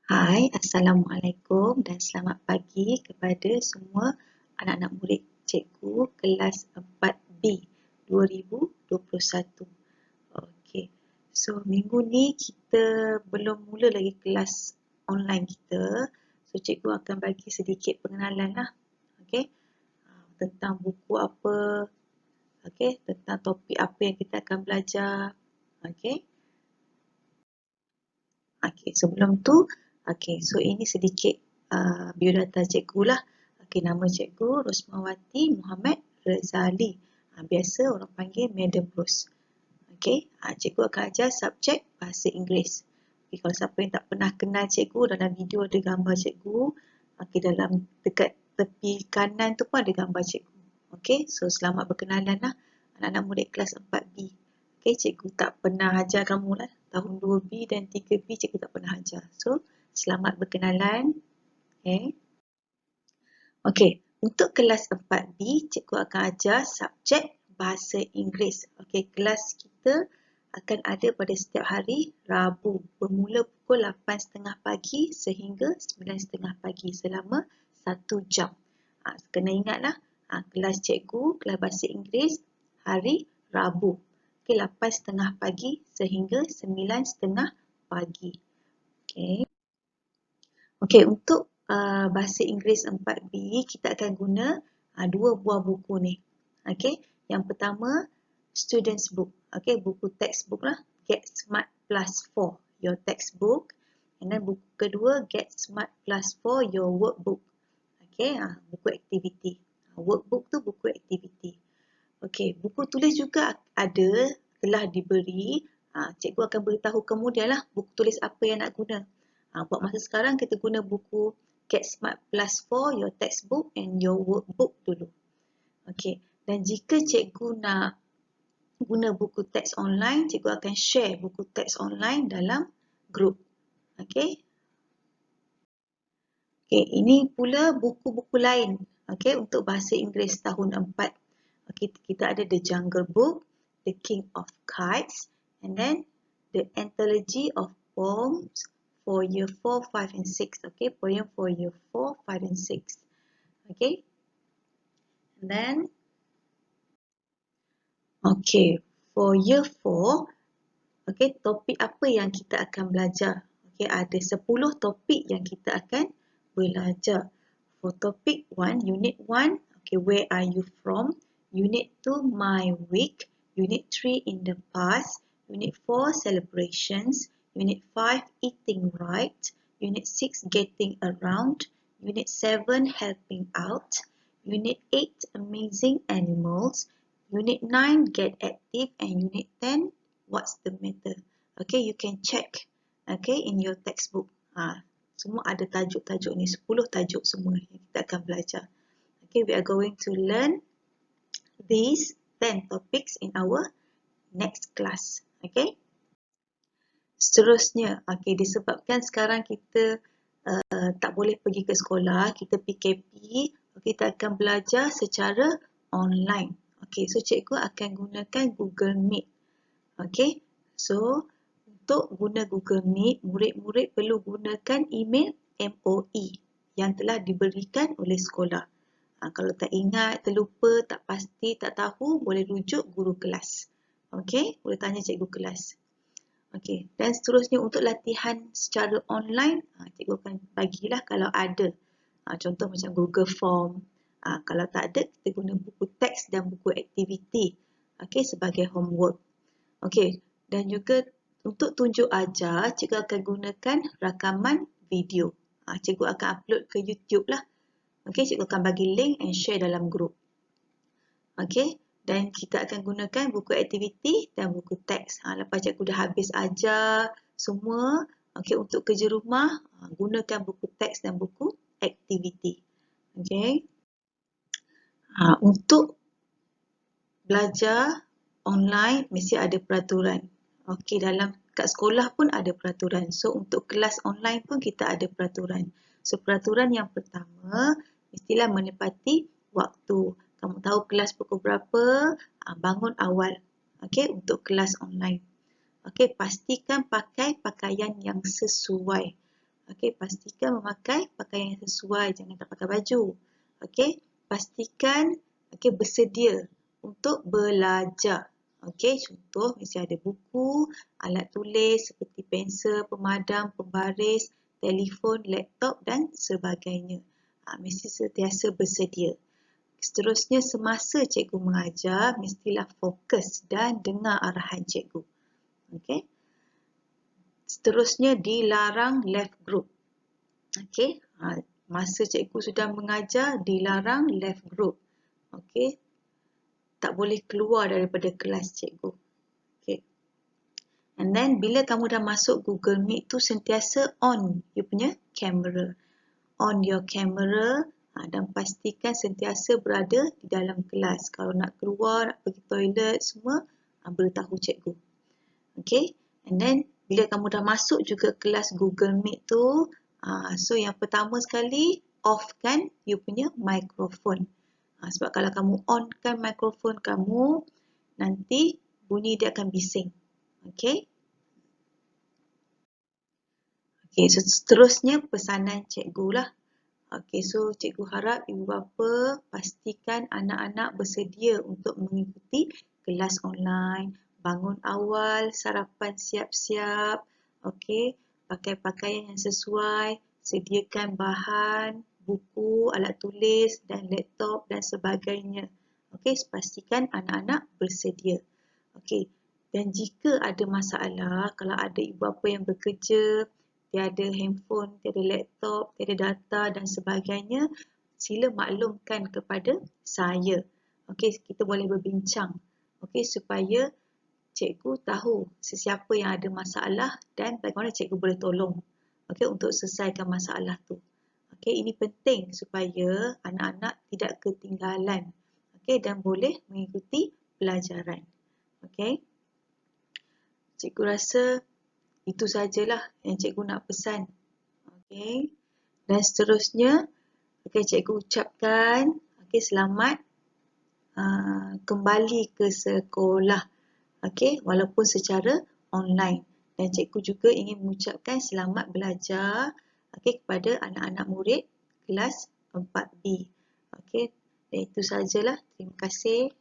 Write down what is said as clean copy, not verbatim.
Hai, Assalamualaikum dan selamat pagi kepada semua anak-anak murid cikgu kelas 4B 2021. Okey, so minggu ni kita belum mula lagi kelas online kita. So cikgu akan bagi sedikit pengenalan lah. Okey, tentang buku apa, okey, tentang topik apa yang kita akan belajar. Okey. Okey, sebelum tu, okey, so ini sedikit biodata cikgu lah. Okey, nama cikgu Rosmawati Muhammad Rezali. Biasa orang panggil Madam Ros. Okey, cikgu akan ajar subjek bahasa Inggeris. Okay, kalau siapa yang tak pernah kenal cikgu, dalam video ada gambar cikgu. Okey, dalam dekat tepi kanan tu pun ada gambar cikgu. Okey, so selamat berkenalan lah anak-anak murid kelas 4B. Okey, cikgu tak pernah ajar kamu lah. Tahun 2B dan 3B cikgu tak pernah ajar. So, selamat berkenalan. Okey. Okey, untuk kelas 4B, cikgu akan ajar subjek bahasa Inggeris. Okey, kelas kita akan ada pada setiap hari Rabu bermula pukul 8.30 pagi sehingga 9.30 pagi selama 1 jam. Kena ingatlah, kelas cikgu, kelas bahasa Inggeris hari Rabu. Okey, 8.30 pagi sehingga 9.30 pagi. Okey. Okey, untuk bahasa Inggeris 4B, kita akan guna dua buah buku ni. Okey, yang pertama Students Book. Okey, buku textbook lah. Get Smart Plus 4, your textbook. And then buku kedua Get Smart Plus 4, your workbook. Okey, buku aktiviti. Workbook tu buku aktiviti. Okey, buku tulis juga ada, telah diberi. Cikgu akan beritahu kemudian lah buku tulis apa yang nak guna. Buat masa sekarang kita guna buku Get Smart Plus 4, your textbook and your workbook dulu. Okey, dan jika cikgu nak guna buku teks online, cikgu akan share buku teks online dalam grup. Okey. Okey, ini pula buku-buku lain. Okey, untuk bahasa Inggeris tahun 4. Okey, kita ada The Jungle Book, The King of Kites, and then The Anthology of Poems for Year 4, 5 and 6. Okey, poem for Year 4, 5 and 6. Okey. And then okey, for Year 4, okey, topik apa yang kita akan belajar? Okey, ada 10 topik yang kita akan belajar. For topic 1, Unit 1, okay, where are you from? Unit 2, my week. Unit 3, in the past. Unit 4, celebrations. Unit 5, eating right. Unit 6, getting around. Unit 7, helping out. Unit 8, amazing animals. Unit 9, get active. And Unit 10, what's the matter? Okay, you can check, okay, in your textbook. Semua ada tajuk-tajuk ni, 10 tajuk semua yang kita akan belajar. Okay, we are going to learn these 10 topics in our next class. Okay. Seterusnya, okay, disebabkan sekarang kita tak boleh pergi ke sekolah, kita PKP, kita akan belajar secara online. Okay, so cikgu akan gunakan Google Meet. Okay, so untuk guna Google Meet, murid-murid perlu gunakan email MOE yang telah diberikan oleh sekolah. Kalau tak ingat, terlupa, tak pasti, tak tahu, boleh rujuk guru kelas. Okey, boleh tanya cikgu kelas. Okey, dan seterusnya untuk latihan secara online, cikgu akan bagilah kalau ada. Contoh macam Google Form. Kalau tak ada, kita guna buku teks dan buku aktiviti. Okey, sebagai homework. Okey, dan juga untuk tunjuk ajar, cikgu akan gunakan rakaman video. Cikgu akan upload ke YouTube lah. Okey, cikgu akan bagi link and share dalam grup. Okey, dan kita akan gunakan buku aktiviti dan buku teks. Lepas cikgu dah habis ajar semua, okey, untuk kerja rumah, gunakan buku teks dan buku aktiviti. Okey. Untuk belajar online mesti ada peraturan. Okey, kat sekolah pun ada peraturan. So, untuk kelas online pun kita ada peraturan. So, peraturan yang pertama, mestilah menepati waktu. Kamu tahu kelas pukul berapa, bangun awal. Okey, untuk kelas online. Okey, pastikan pakai pakaian yang sesuai. Okey, pastikan memakai pakaian yang sesuai, jangan tak pakai baju. Okey, pastikan bersedia untuk belajar. Okey, contoh mesti ada buku, alat tulis seperti pensel, pemadam, pembaris, telefon, laptop dan sebagainya. Mesti sentiasa bersedia. Seterusnya, semasa cikgu mengajar, mestilah fokus dan dengar arahan cikgu. Okey. Seterusnya, dilarang left group. Okey, masa cikgu sudah mengajar, dilarang left group. Okey, tak boleh keluar daripada kelas cikgu. Okey. And then, bila kamu dah masuk Google Meet tu, sentiasa on you punya kamera. On your camera dan pastikan sentiasa berada di dalam kelas. Kalau nak keluar, nak pergi toilet, semua beritahu cikgu. Okay, and then bila kamu dah masuk juga kelas Google Meet tu, so yang pertama sekali offkan you punya mikrofon. Sebab kalau kamu onkan mikrofon kamu, nanti bunyi dia akan bising. Okay. Okay, so seterusnya pesanan cikgu lah. Okay, so cikgu harap ibu bapa pastikan anak-anak bersedia untuk mengikuti kelas online. Bangun awal, sarapan siap-siap, okay, pakai pakaian yang sesuai, sediakan bahan, buku, alat tulis dan laptop dan sebagainya. Okay, pastikan anak-anak bersedia. Okay, dan jika ada masalah, kalau ada ibu bapa yang bekerja, tiada handphone, tiada laptop, tiada data dan sebagainya, sila maklumkan kepada saya. Okey, kita boleh berbincang. Okey, supaya cikgu tahu sesiapa yang ada masalah dan bagaimana cikgu boleh tolong. Okey, untuk selesaikan masalah tu. Okey, ini penting supaya anak-anak tidak ketinggalan. Okey, dan boleh mengikuti pelajaran. Okey. Cikgu rasa itu sajalah yang cikgu nak pesan. Okey. Dan seterusnya, cikgu ucapkan selamat kembali ke sekolah. Walaupun secara online. Dan cikgu juga ingin mengucapkan selamat belajar kepada anak-anak murid kelas 4B. Dan itu sajalah. Terima kasih.